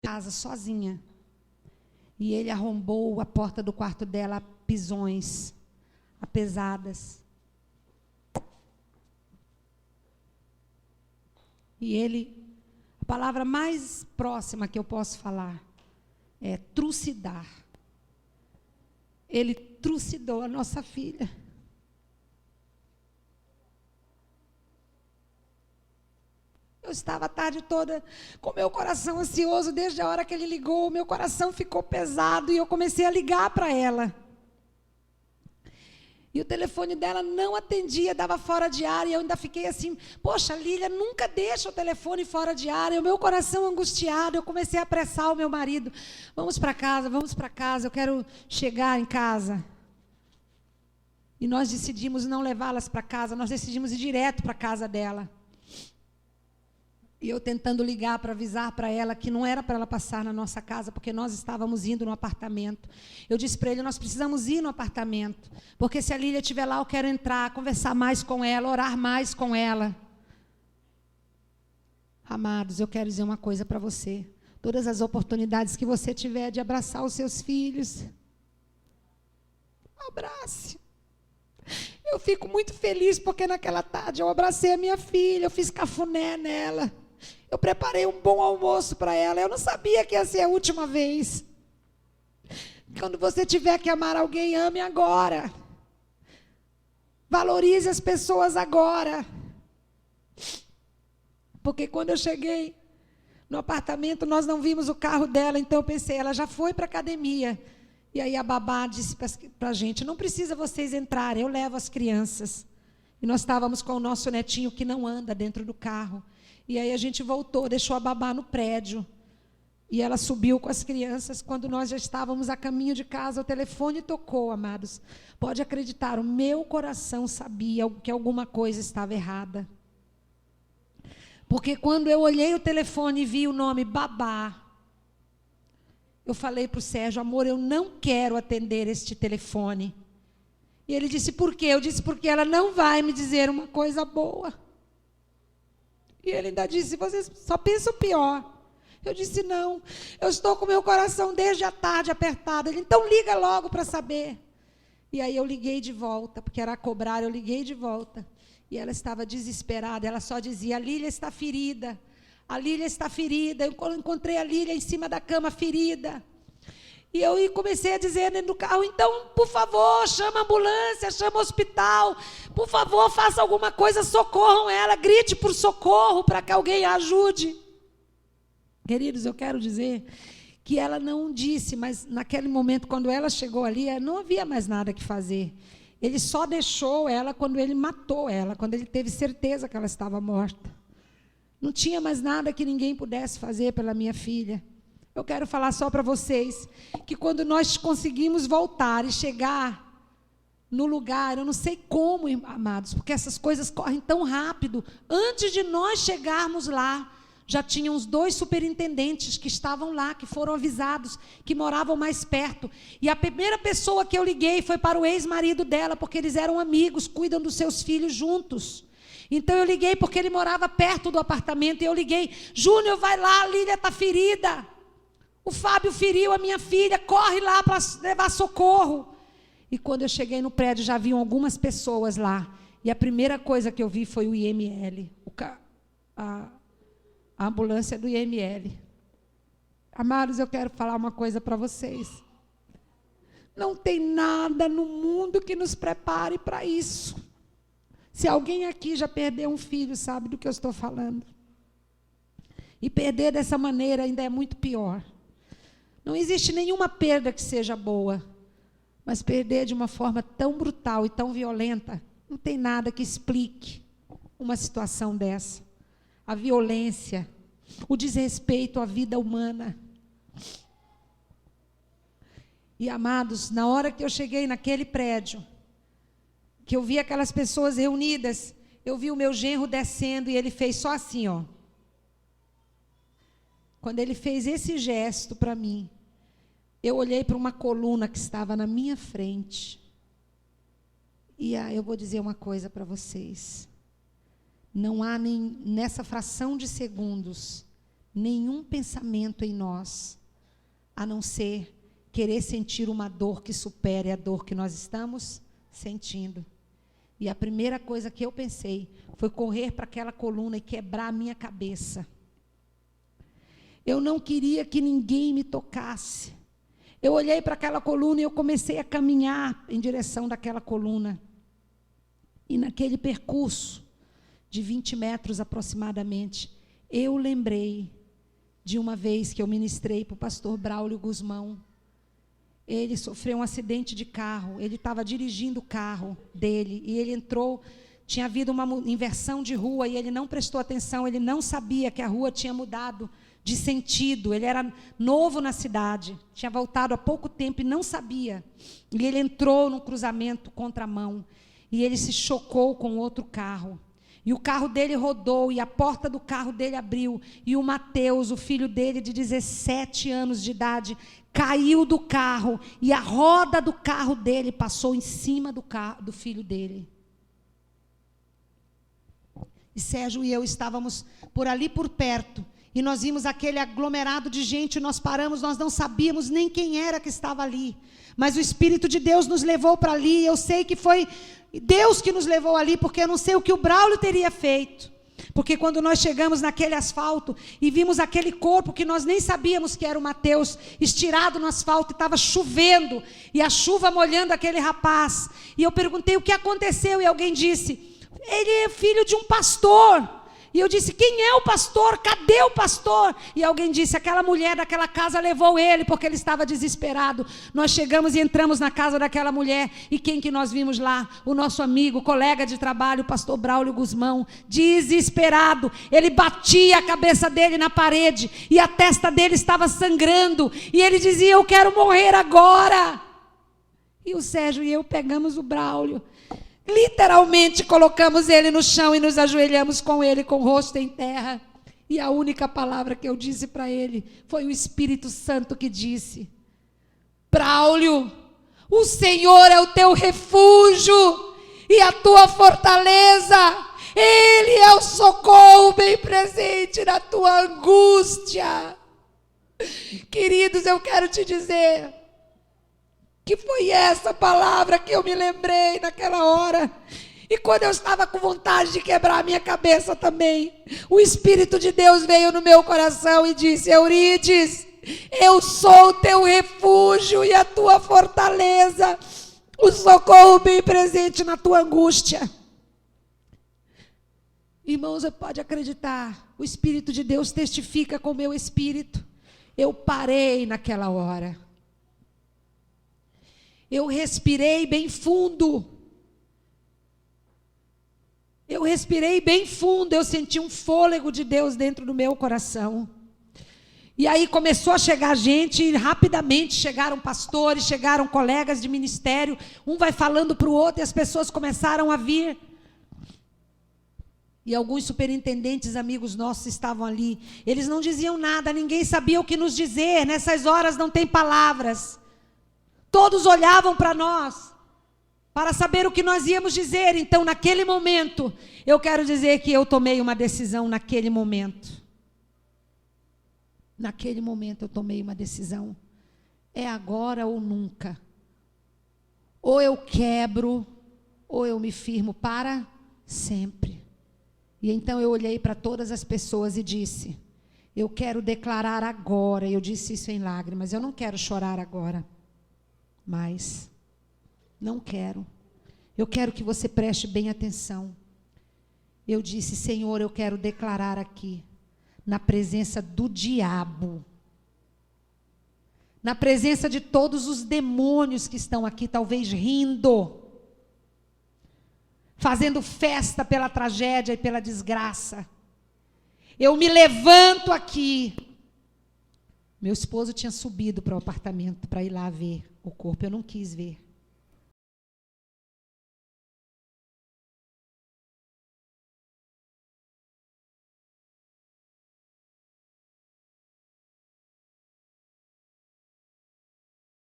casa sozinha. E ele arrombou a porta do quarto dela a pisões, a pesadas. E ele, a palavra mais próxima que eu posso falar é trucidar. Ele trucidou a nossa filha. Eu estava a tarde toda com meu coração ansioso, desde a hora que ele ligou, meu coração ficou pesado e eu comecei a ligar para ela. E o telefone dela não atendia, dava fora de área, e eu ainda fiquei assim, poxa, Lília, nunca deixa o telefone fora de área, o meu coração angustiado, eu comecei a apressar o meu marido, vamos para casa, eu quero chegar em casa. E nós decidimos não levá-las para casa, nós decidimos ir direto para a casa dela. E eu tentando ligar para avisar para ela que não era para ela passar na nossa casa, porque nós estávamos indo no apartamento. Eu disse para ele, nós precisamos ir no apartamento, porque se a Lília estiver lá, eu quero entrar, conversar mais com ela, orar mais com ela. Amados, eu quero dizer uma coisa para você. Todas as oportunidades que você tiver de abraçar os seus filhos, abrace. Eu fico muito feliz, porque naquela tarde eu abracei a minha filha, eu fiz cafuné nela. Eu preparei um bom almoço para ela. Eu não sabia que ia ser a última vez. Quando você tiver que amar alguém, ame agora. Valorize as pessoas agora. Porque quando eu cheguei no apartamento, nós não vimos o carro dela, então eu pensei, ela já foi para a academia. E aí a babá disse para a gente, não precisa vocês entrarem, eu levo as crianças. E nós estávamos com o nosso netinho que não anda dentro do carro. E aí a gente voltou, deixou a babá no prédio. E ela subiu com as crianças. Quando nós já estávamos a caminho de casa, o telefone tocou, amados. Pode acreditar, o meu coração sabia que alguma coisa estava errada. Porque quando eu olhei o telefone e vi o nome babá, eu falei para o Sérgio, amor, eu não quero atender este telefone. E ele disse, por quê? Eu disse, porque ela não vai me dizer uma coisa boa. E ele ainda disse, vocês só pensam pior. Eu disse, não, eu estou com meu coração desde a tarde apertado. Ele, então liga logo para saber. E aí eu liguei de volta, porque era a cobrar, eu liguei de volta. E ela estava desesperada, ela só dizia, a Lília está ferida. A Lília está ferida. Eu encontrei a Lília em cima da cama ferida. E eu comecei a dizer dentro do carro, então, por favor, chama a ambulância, chama o hospital. Por favor, faça alguma coisa, socorram ela, grite por socorro para que alguém a ajude. Queridos, eu quero dizer que ela não disse, mas naquele momento, quando ela chegou ali, não havia mais nada que fazer. Ele só deixou ela quando ele matou ela, quando ele teve certeza que ela estava morta. Não tinha mais nada que ninguém pudesse fazer pela minha filha. Eu quero falar só para vocês que quando nós conseguimos voltar e chegar no lugar, eu não sei como, amados, porque essas coisas correm tão rápido. Antes de nós chegarmos lá, já tinham os 2 superintendentes que estavam lá, que foram avisados, que moravam mais perto. E a primeira pessoa que eu liguei foi para o ex-marido dela, porque eles eram amigos, cuidam dos seus filhos juntos. Então eu liguei porque ele morava perto do apartamento, e eu liguei, Júnior, vai lá, a Lília está ferida. O Fábio feriu a minha filha, corre lá para levar socorro. E quando eu cheguei no prédio, já haviam algumas pessoas lá. E a primeira coisa que eu vi foi o IML, a ambulância do IML. Amados, eu quero falar uma coisa para vocês. Não tem nada no mundo que nos prepare para isso. Se alguém aqui já perdeu um filho, sabe do que eu estou falando. E perder dessa maneira ainda é muito pior. Não existe nenhuma perda que seja boa, mas perder de uma forma tão brutal e tão violenta, não tem nada que explique uma situação dessa. A violência, o desrespeito à vida humana. E, amados, na hora que eu cheguei naquele prédio, que eu vi aquelas pessoas reunidas, eu vi o meu genro descendo e ele fez só assim, ó. Quando ele fez esse gesto para mim, eu olhei para uma coluna que estava na minha frente. E eu vou dizer uma coisa para vocês. Não há nem nessa fração de segundos nenhum pensamento em nós, a não ser querer sentir uma dor que supere a dor que nós estamos sentindo. E a primeira coisa que eu pensei foi correr para aquela coluna e quebrar a minha cabeça. Eu não queria que ninguém me tocasse. Eu olhei para aquela coluna e eu comecei a caminhar em direção daquela coluna. E naquele percurso de 20 metros aproximadamente, eu lembrei de uma vez que eu ministrei para o pastor Braulio Guzmão. Ele sofreu um acidente de carro, ele estava dirigindo o carro dele, e ele entrou, tinha havido uma inversão de rua, e ele não prestou atenção, ele não sabia que a rua tinha mudado de sentido, ele era novo na cidade, tinha voltado há pouco tempo e não sabia, e ele entrou num cruzamento contramão, e ele se chocou com outro carro, e o carro dele rodou, e a porta do carro dele abriu, e o Mateus, o filho dele de 17 anos de idade, caiu do carro, e a roda do carro dele passou em cima do filho dele. E Sérgio e eu estávamos por ali por perto, e nós vimos aquele aglomerado de gente, nós paramos, nós não sabíamos nem quem era que estava ali, mas o Espírito de Deus nos levou para ali. Eu sei que foi Deus que nos levou ali, porque eu não sei o que o Braulio teria feito, porque quando nós chegamos naquele asfalto e vimos aquele corpo que nós nem sabíamos que era o Mateus, estirado no asfalto, e estava chovendo, e a chuva molhando aquele rapaz, e eu perguntei o que aconteceu, e alguém disse, ele é filho de um pastor. E eu disse, quem é o pastor? Cadê o pastor? E alguém disse, aquela mulher daquela casa levou ele, porque ele estava desesperado. Nós chegamos e entramos na casa daquela mulher, e quem que nós vimos lá? O nosso amigo, colega de trabalho, o pastor Braulio Guzmão, desesperado. Ele batia a cabeça dele na parede, e a testa dele estava sangrando, e ele dizia, eu quero morrer agora. E o Sérgio e eu pegamos o Braulio, literalmente colocamos ele no chão e nos ajoelhamos com ele, com o rosto em terra. E a única palavra que eu disse para ele foi o Espírito Santo que disse, Braulio, o Senhor é o teu refúgio e a tua fortaleza. Ele é o socorro bem presente na tua angústia. Queridos, eu quero te dizer que foi essa palavra que eu me lembrei naquela hora. E quando eu estava com vontade de quebrar a minha cabeça também, o Espírito de Deus veio no meu coração e disse, Eurides, eu sou o teu refúgio e a tua fortaleza, o socorro bem presente na tua angústia. Irmãos, você pode acreditar, o Espírito de Deus testifica com o meu espírito. Eu parei naquela hora. Eu respirei bem fundo. Eu respirei bem fundo, eu senti um fôlego de Deus dentro do meu coração. E aí começou a chegar gente, e rapidamente chegaram pastores, chegaram colegas de ministério, um vai falando para o outro, e as pessoas começaram a vir. E alguns superintendentes, amigos nossos, estavam ali. Eles não diziam nada, ninguém sabia o que nos dizer, nessas horas não tem palavras. Todos olhavam para nós, para saber o que nós íamos dizer. Então, naquele momento, eu quero dizer que eu tomei uma decisão naquele momento. Naquele momento eu tomei uma decisão. É agora ou nunca. Ou eu quebro, ou eu me firmo para sempre. E então eu olhei para todas as pessoas e disse, eu quero declarar agora, eu disse isso em lágrimas, eu não quero chorar agora. Mas não quero. Eu quero que você preste bem atenção. Eu disse, Senhor, eu quero declarar aqui, na presença do diabo, na presença de todos os demônios que estão aqui, talvez rindo, fazendo festa pela tragédia e pela desgraça. Eu me levanto aqui. Meu esposo tinha subido para o apartamento para ir lá ver o corpo, eu não quis ver.